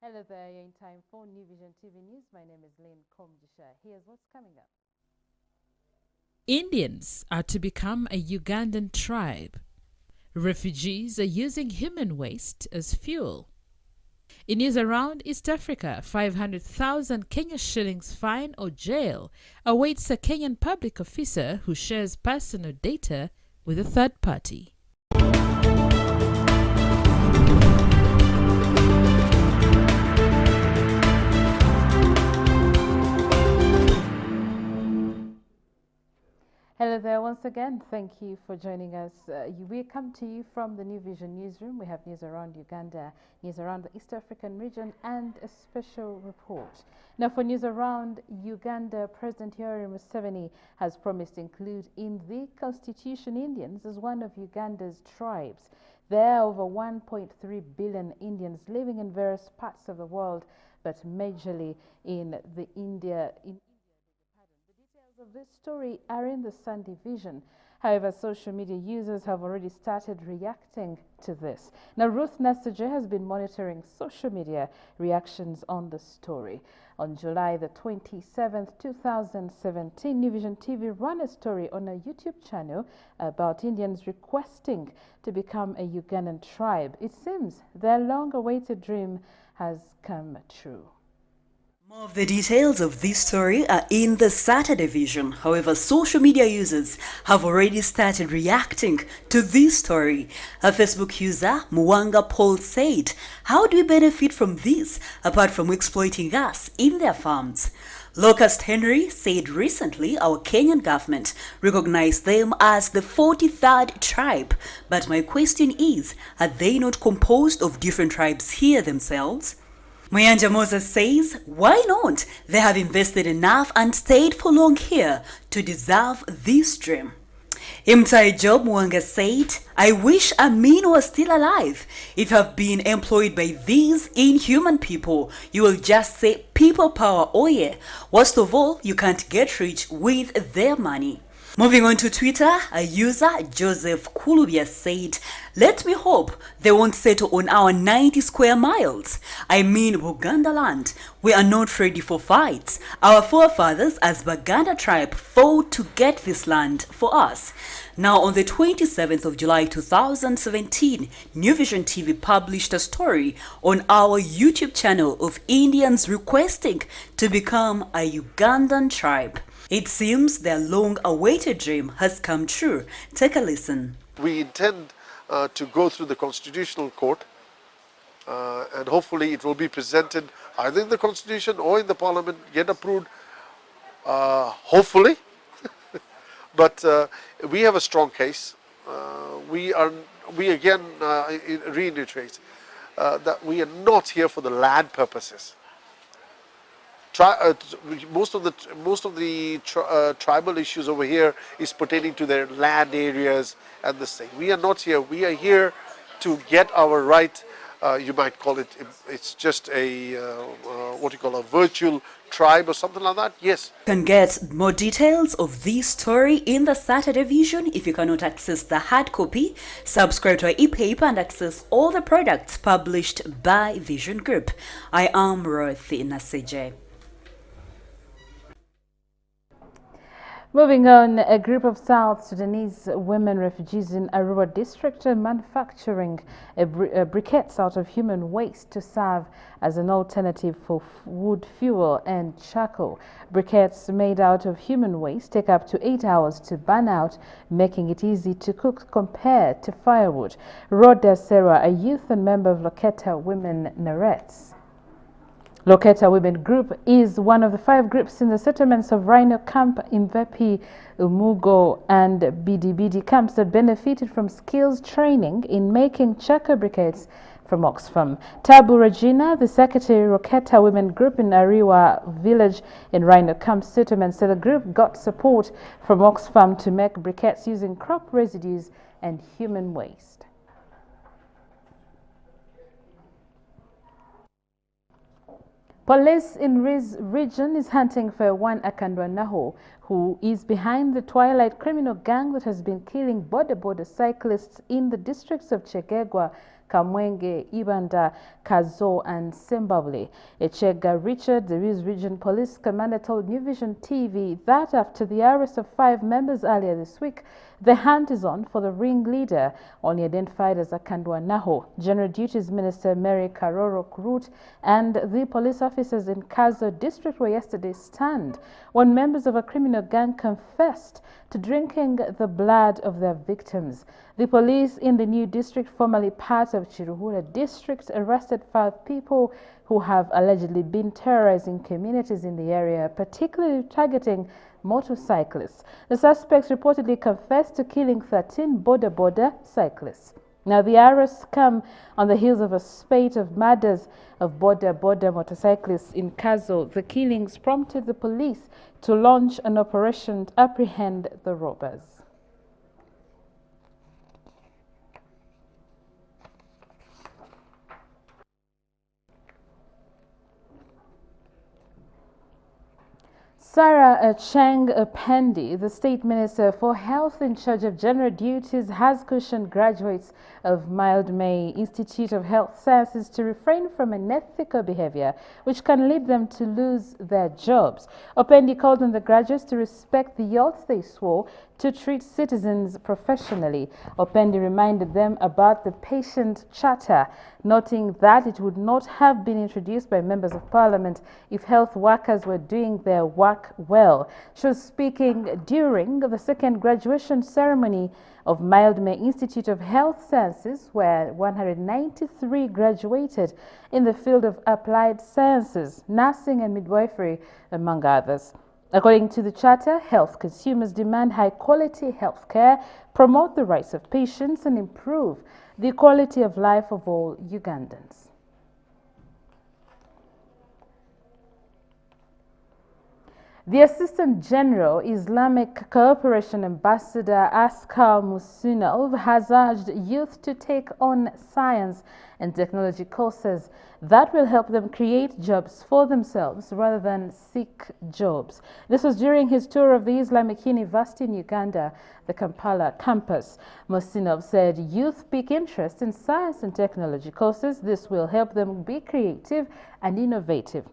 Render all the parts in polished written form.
Hello there, you're in time for New Vision TV News. My name is Lynn Komjisha. Here's what's coming up. Indians are to become a Ugandan tribe. Refugees are using human waste as fuel. In news around East Africa, 500,000 Kenya shillings fine or jail awaits a Kenyan public officer who shares personal data with a third party. Hello there once again. Thank you for joining us. We come to you from the New Vision newsroom. We have news around Uganda, news around the East African region, and a special report. Now, for news around Uganda, President Yoweri Museveni has promised to include in the Constitution Indians as one of Uganda's tribes. There are over 1.3 billion Indians living in various parts of the world, but majorly in India. Of this story are in the Sunday Vision. However, social media users have already started reacting to this. Now, Ruth Nasaje has been monitoring social media reactions on the story. On July the 27th, 2017, New Vision TV ran a story on a YouTube channel about Indians requesting to become a Ugandan tribe. It seems their long-awaited dream has come true. More of the details of this story are in the Saturday Vision. However, social media users have already started reacting to this story. A Facebook user, Mwanga Paul, said, "How do we benefit from this apart from exploiting us in their farms?" Locust Henry said recently our Kenyan government recognized them as the 43rd tribe. But my question is, are they not composed of different tribes here themselves? Muyanja Moses says, why not? They have invested enough and stayed for long here to deserve this dream. Imtai Job Mwanga said, I wish Amin was still alive. If you have been employed by these inhuman people, you will just say people power, oh yeah. Worst of all, you can't get rich with their money. Moving on to Twitter, a user, Joseph Kulubia, said, let me hope they won't settle on our 90 square miles. I mean Buganda land. We are not ready for fights. Our forefathers as Baganda tribe fought to get this land for us. Now on the 27th of July 2017, New Vision TV published a story on our YouTube channel of Indians requesting to become a Ugandan tribe. It seems their long-awaited dream has come true. Take a listen. We intend to go through the Constitutional Court and hopefully it will be presented either in the Constitution or in the Parliament, get approved, hopefully. But we have a strong case. We again reiterate that we are not here for the land purposes. Most of the tribal issues over here is pertaining to their land areas and this thing. We are not here. We are here to get our right. You might call it. It's just a what you call a virtual tribe or something like that. Yes. You can get more details of this story in the Saturday Vision. If you cannot access the hard copy, subscribe to our e-paper and access all the products published by Vision Group. I am Ruth Nasaje. Moving on, a group of South Sudanese women refugees in Arua district are manufacturing briquettes out of human waste to serve as an alternative for wood fuel and charcoal. Briquettes made out of human waste take up to 8 hours to burn out, making it easy to cook compared to firewood. Rhoda Serra, a youth and member of Loketa Women, narrates. Loketa Women Group is one of the 5 groups in the settlements of Rhino Camp, Imvepi, Umugo and Bidi camps that benefited from skills training in making charcoal briquettes from Oxfam. Tabu Regina, the secretary of Loketa Women Group in Ariwa village in Rhino Camp settlement, said the group got support from Oxfam to make briquettes using crop residues and human waste. Police in Riz region is hunting for one Akandwa Naho, who is behind the Twilight criminal gang that has been killing border cyclists in the districts of Chegegwa, Kamwenge, Ibanda, Kazo, and Simbabwe. Echega Richard, the Region Police Commander, told New Vision TV that after the arrest of 5 members earlier this week, the hunt is on for the ringleader, only identified as Akandwa Naho. General Duties Minister Mary Karoro Kurut and the police officers in Kazo district were yesterday stunned when members of a criminal gang confessed to drinking the blood of their victims. The police in the new district, formerly part of Chiruhura district, arrested 5 people who have allegedly been terrorizing communities in the area, particularly targeting motorcyclists. The suspects reportedly confessed to killing 13 border cyclists. Now, the arrests come on the heels of a spate of murders of border motorcyclists in Kazo. The killings prompted the police to launch an operation to apprehend the robbers. Sarah Cheng Pendi, the State Minister for Health in charge of general duties, has cautioned graduates of Mildmay Institute of Health Sciences to refrain from unethical behavior which can lead them to lose their jobs. Opendi called on the graduates to respect the oath they swore to treat citizens professionally. Opendi reminded them about the patient charter, noting that it would not have been introduced by members of parliament if health workers were doing their work well. She was speaking during the second graduation ceremony of Mildmay Institute of Health Sciences, where 193 graduated in the field of applied sciences, nursing and midwifery, among others. According to the Charter, health consumers demand high-quality health care, promote the rights of patients, and improve the quality of life of all Ugandans. The Assistant General Islamic Cooperation Ambassador Askar Musinov has urged youth to take on science and technology courses that will help them create jobs for themselves rather than seek jobs. This was during his tour of the Islamic University in Uganda, the Kampala campus. Musinov said youth pick interest in science and technology courses. This will help them be creative and innovative.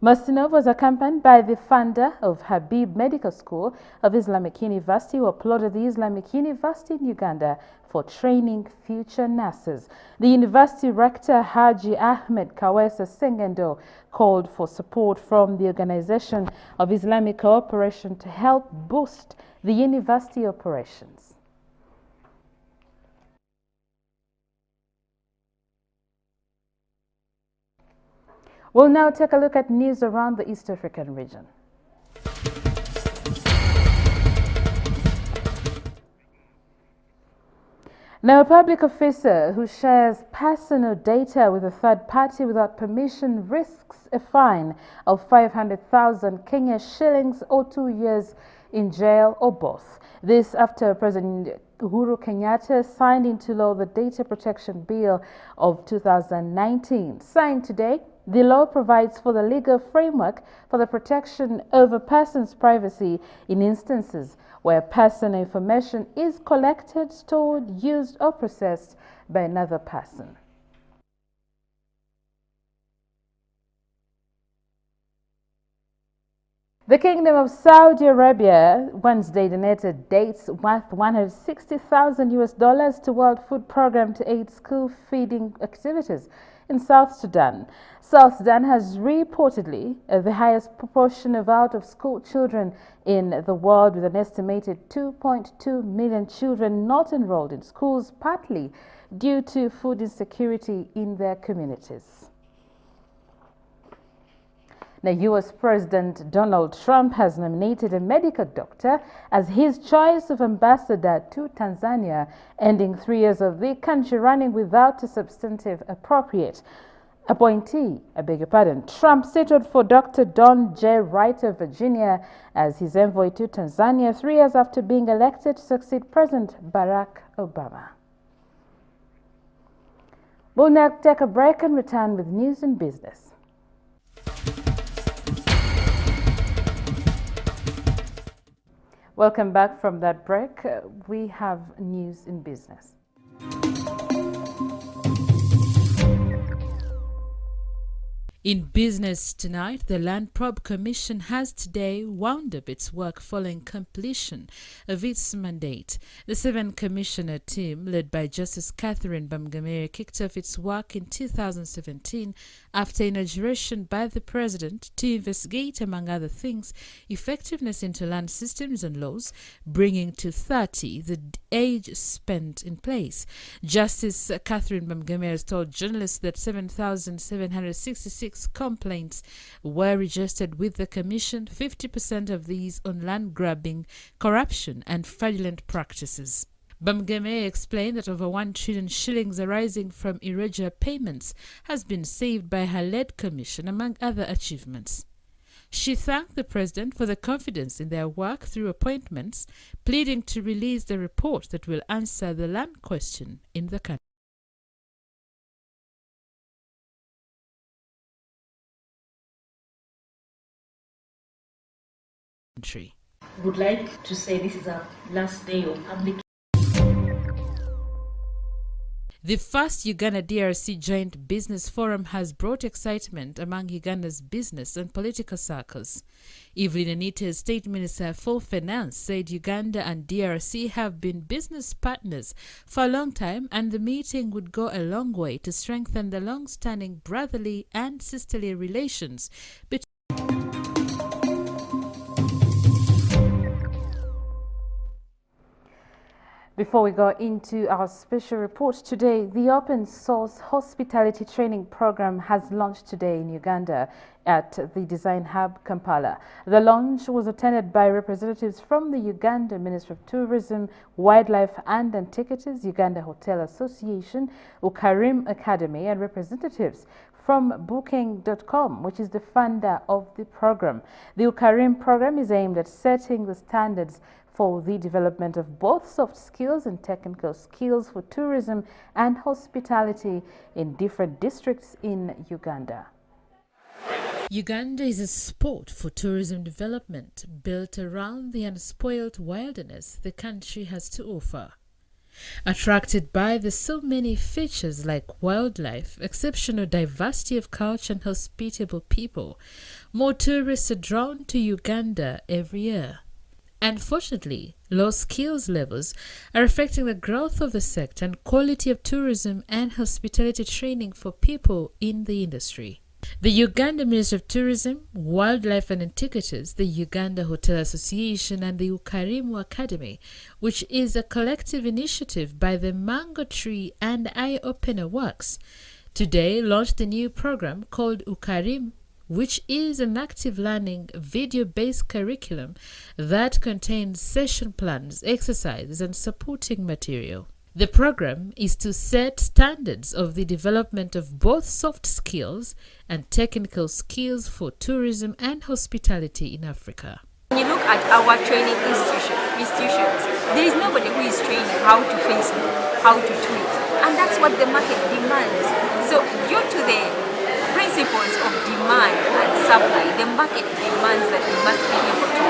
Musinov was accompanied by the founder of Habib Medical School of Islamic University, who applauded the Islamic University in Uganda for training future nurses. The university rector, Haji Ahmed Kawesa Sengendo, called for support from the Organization of Islamic Cooperation to help boost the university operations. We'll now take a look at news around the East African region. Now, a public officer who shares personal data with a third party without permission risks a fine of 500,000 Kenya shillings or 2 years in jail or both. This after President Uhuru Kenyatta signed into law the Data Protection Bill of 2019. Signed today, the law provides for the legal framework for the protection of a person's privacy in instances where personal information is collected, stored, used, or processed by another person. The Kingdom of Saudi Arabia Wednesday donated dates worth $160,000 to World Food Program to aid school feeding activities in South Sudan. South Sudan has reportedly the highest proportion of out-of-school children in the world, with an estimated 2.2 million children not enrolled in schools, partly due to food insecurity in their communities. Now, U.S. President Donald Trump has nominated a medical doctor as his choice of ambassador to Tanzania, ending 3 years of the country running without a substantive appropriate appointee. Trump settled for Dr. Don J. Wright of Virginia as his envoy to Tanzania 3 years after being elected to succeed President Barack Obama. We'll now take a break and return with news and business. Welcome back from that break. We have news in business. In business tonight, the Land Probe Commission has today wound up its work following completion of its mandate. The 7-commissioner team, led by Justice Catherine Bamgamere, kicked off its work in 2017 after inauguration by the President to investigate, among other things, effectiveness into land systems and laws, bringing to 30 the age spent in place. Justice Catherine Bamgamere told journalists that 7,766 complaints were registered with the Commission, 50% of these on land grabbing, corruption and fraudulent practices. Bamgamere explained that over 1 trillion shillings arising from irregular payments has been saved by her led commission, among other achievements. She thanked the President for the confidence in their work through appointments, pleading to release the report that will answer the land question in the country. Would like to say this is our last day of public. The first Uganda-DRC Joint Business Forum has brought excitement among Uganda's business and political circles. Evelyn Anita's State Minister for Finance said Uganda and DRC have been business partners for a long time, and the meeting would go a long way to strengthen the long-standing brotherly and sisterly relations between. Before we go into our special report today, the open source hospitality training program has launched today in Uganda at the Design Hub, Kampala. The launch was attended by representatives from the Uganda Ministry of Tourism, Wildlife and Antiquities, Uganda Hotel Association, Ukarim Academy, and representatives from Booking.com, which is the funder of the program. The Ukarim program is aimed at setting the standards for the development of both soft skills and technical skills for tourism and hospitality in different districts in Uganda. Uganda is a spot for tourism development built around the unspoiled wilderness the country has to offer. Attracted by the so many features like wildlife, exceptional diversity of culture and hospitable people, more tourists are drawn to Uganda every year. Unfortunately, low skills levels are affecting the growth of the sector and quality of tourism and hospitality training for people in the industry. The Uganda Ministry of Tourism, Wildlife and Antiquities, the Uganda Hotel Association and the Ukarimu Academy, which is a collective initiative by the Mango Tree and Eye Opener Works, today launched a new program called Ukarim, which is an active learning video-based curriculum that contains session plans, exercises, and supporting material. The program is to set standards of the development of both soft skills and technical skills for tourism and hospitality in Africa. When you look at our training institutions, there is nobody who is training how to Facebook, how to tweet, and that's what the market demands. So due to the principles of demand and supply, the market demands that we must be able to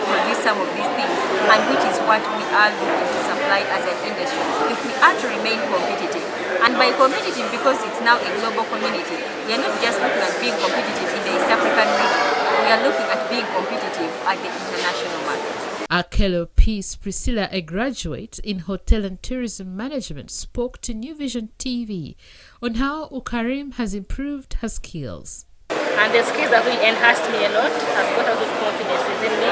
produce some of these things, and which is what we are looking to supply as an industry if we are to remain competitive. And by competitive, because it's now a global community, we are not just looking at being competitive in the East African region, we are looking at being competitive at the international market. Akelo Peace Priscilla, a graduate in Hotel and Tourism Management, spoke to New Vision TV on how Ukarim has improved her skills. And the skills have really enhanced me a lot. I've got a lot of confidence within me.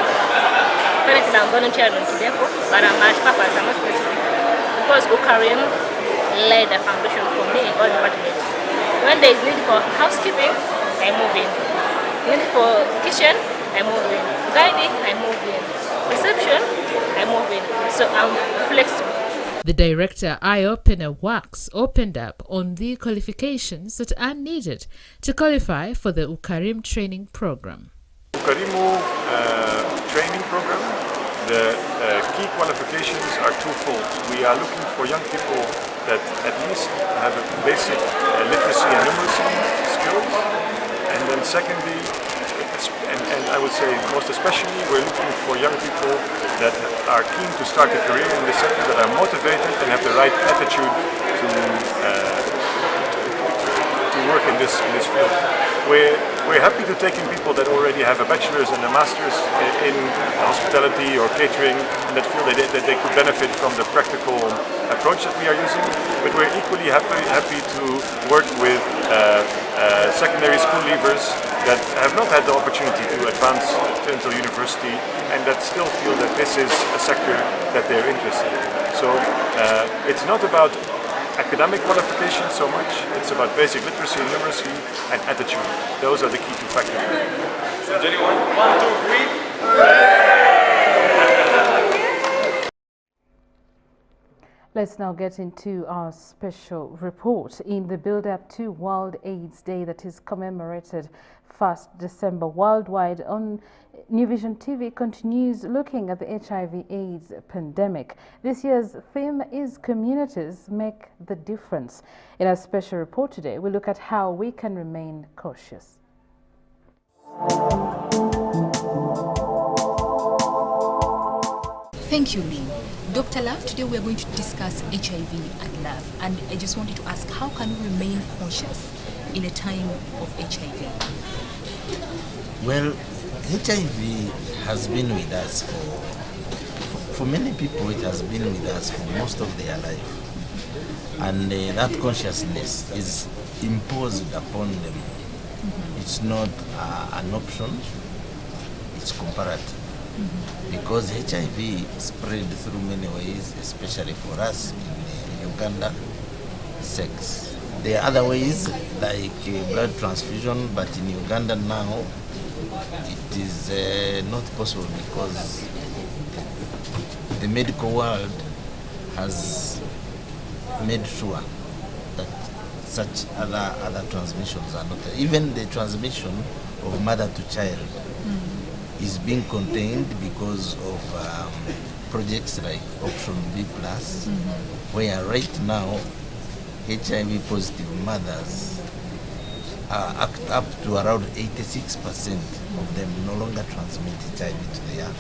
Currently I'm volunteering on Kideko, but I'm at purpose, I'm not specific. Because Ukarim laid the foundation for me in all departments. When there is need for housekeeping, I move in. Need for kitchen, I move in. Guiding, I move in. Reception, I move in. So I'm flexible. The director, Eye Opener Works, opened up on the qualifications that are needed to qualify for the Ukarim training program. Ukarimu training program, the key qualifications are twofold. We are looking for young people that at least have a basic literacy and numeracy skills, and then secondly, and I would say most especially, we're looking for young people that are keen to start a career in the sector, that are motivated and have the right attitude to work in this field. We're happy to take in people that already have a bachelor's and a master's in hospitality or catering, and that feel that they could benefit from the practical approach that we are using. But we're equally happy to work with secondary school leavers that have not had the opportunity to advance until university, and that still feel that this is a sector that they're interested in. So it's not about academic qualification so much, it's about basic literacy, numeracy, and attitude. Those are the key two factors. So Jenny, 1, 2, 3. Let's now get into our special report. In the build-up to World AIDS Day that is commemorated 1st December worldwide, on New Vision TV continues looking at the HIV/AIDS pandemic. This year's theme is Communities Make the Difference. In our special report today, we look at how we can remain cautious. Thank you, Lynn. Dr. Love, today we are going to discuss HIV and love. And I just wanted to ask, how can we remain conscious in a time of HIV? Well, HIV has been with us for many people. It has been with us for most of their life, and that consciousness is imposed upon them. It's not an option, it's comparative. Because HIV spread through many ways, especially for us in Uganda, sex. There are other ways like blood transfusion, but in Uganda now it is not possible because the medical world has made sure that such other transmissions are not. Even the transmission of mother to child is being contained because of projects like Option B+, where right now HIV positive mothers are up to around 86% of them no longer transmit HIV to their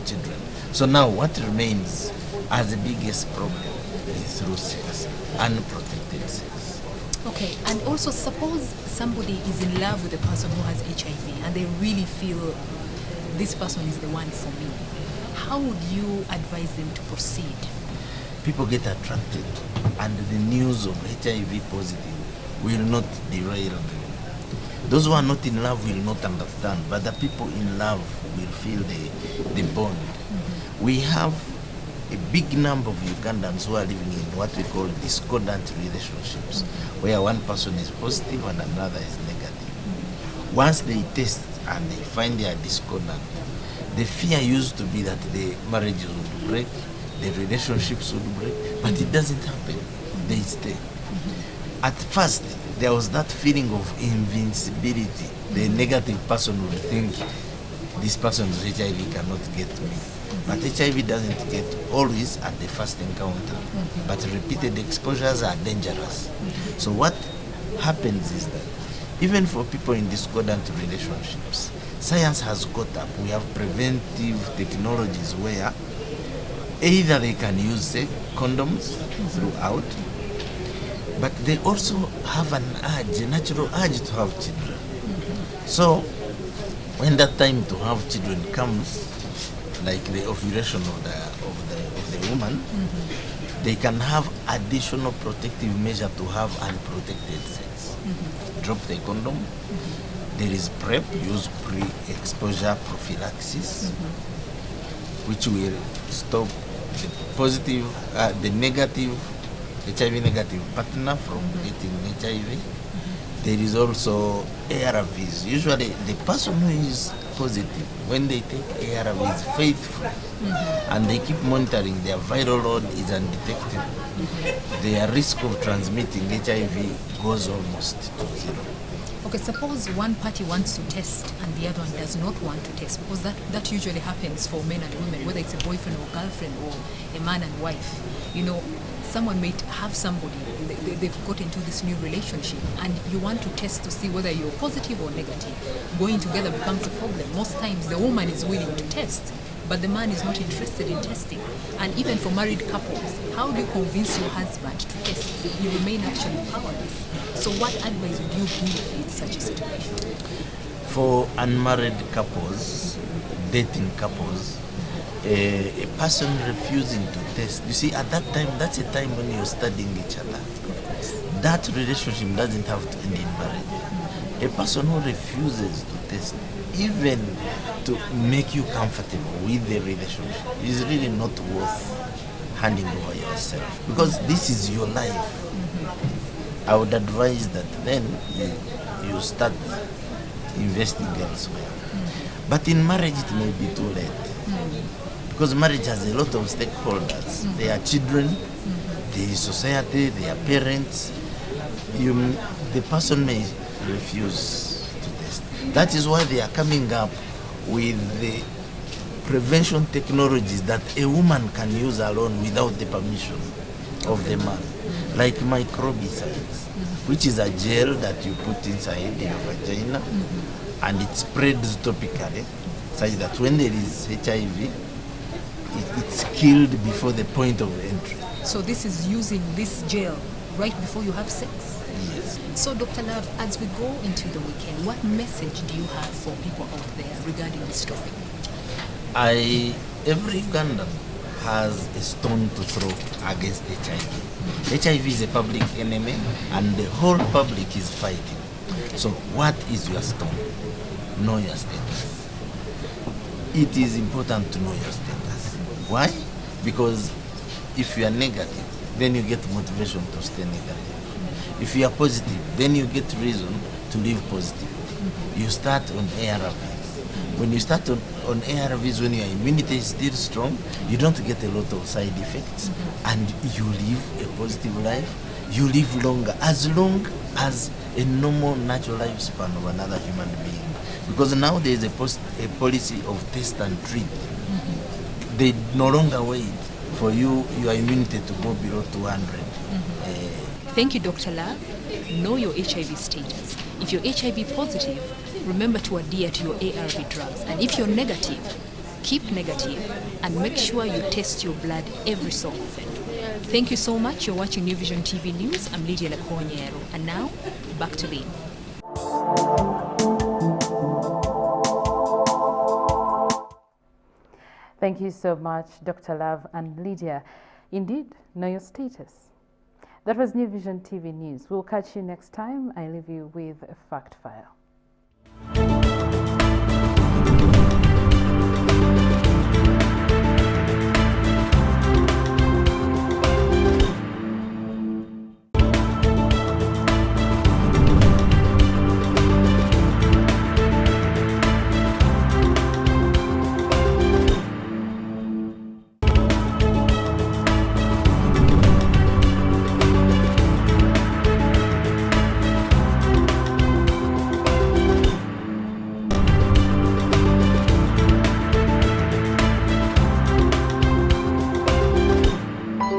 children. So now what remains as the biggest problem is through sex, unprotected sex. Okay, and also suppose somebody is in love with a person who has HIV and they really feel this person is the one for me. How would you advise them to proceed? People get attracted, and the news of HIV positive will not derail them. Those who are not in love will not understand, but the people in love will feel the bond. We have a big number of Ugandans who are living in what we call discordant relationships, where one person is positive and another is negative. Once they test and they find they are discordant, the fear used to be that the marriages would break, the relationships would break, but it doesn't happen. They stay. At first, there was that feeling of invincibility. The negative person would think, this person's HIV cannot get me. But HIV doesn't get always at the first encounter, but repeated exposures are dangerous. So what happens is that even for people in discordant relationships, science has got up. We have preventive technologies where either they can use condoms throughout, but they also have an urge, a natural urge to have children. So when that time to have children comes, like the ovulation of the woman, they can have additional protective measure to have unprotected sex. Drop the condom. There is PrEP, use pre-exposure prophylaxis, which will stop the positive, the negative, HIV negative partner from getting HIV. There is also ARVs. Usually the person who is positive, when they take ARVs faithfully and they keep monitoring, their viral load is undetected, their risk of transmitting HIV goes almost to zero. Okay, suppose one party wants to test and the other one does not want to test, because that usually happens for men and women, whether it's a boyfriend or girlfriend or a man and wife. You know, someone might have somebody, they've got into this new relationship, and you want to test to see whether you're positive or negative. Going together becomes a problem. Most times the woman is willing to test, but the man is not interested in testing. And even for married couples, how do you convince your husband to test? You remain actually powerless. So what advice would you give in such a situation? For unmarried couples, dating couples, a person refusing to test, you see, at that time, that's a time when you're studying each other. That relationship doesn't have to end in marriage. A person who refuses to test, even to make you comfortable with the relationship, is really not worth handing over yourself, because this is your life. I would advise that then you start investing elsewhere. But in marriage it may be too late, because marriage has a lot of stakeholders. There are children, there is society, there are parents. The person may refuse to test. That is why they are coming up with the prevention technologies that a woman can use alone without the permission of the man, like microbicides, which is a gel that you put inside your vagina, and it spreads topically, such that when there is HIV, it's killed before the point of entry. So this is using this gel right before you have sex? Yes. So Dr. Love, as we go into the weekend, what message do you have for people out there regarding this topic? Every Ugandan has a stone to throw against HIV. HIV is a public enemy, and the whole public is fighting. So what is your stone? Know your status. It is important to know your status. Why? Because if you are negative, then you get motivation to stay negative. If you are positive, then you get reason to live positive. You start on ARVs. When you start on ARVs, when your immunity is still strong, you don't get a lot of side effects, and you live a positive life. You live longer, as long as a normal natural lifespan of another human being. Because now there is a policy of test and treat. They no longer wait for your immunity to go below 200. Thank you, Dr. Love. Know your HIV status. If you're HIV positive, remember to adhere to your ARV drugs. And if you're negative, keep negative and make sure you test your blood every so often. Thank you so much. You're watching New Vision TV News. I'm Lydia Lakonyero. And now, back to Lynn. Thank you so much, Dr. Love and Lydia. Indeed, know your status. That was New Vision TV News. We'll catch you next time. I leave you with a fact file.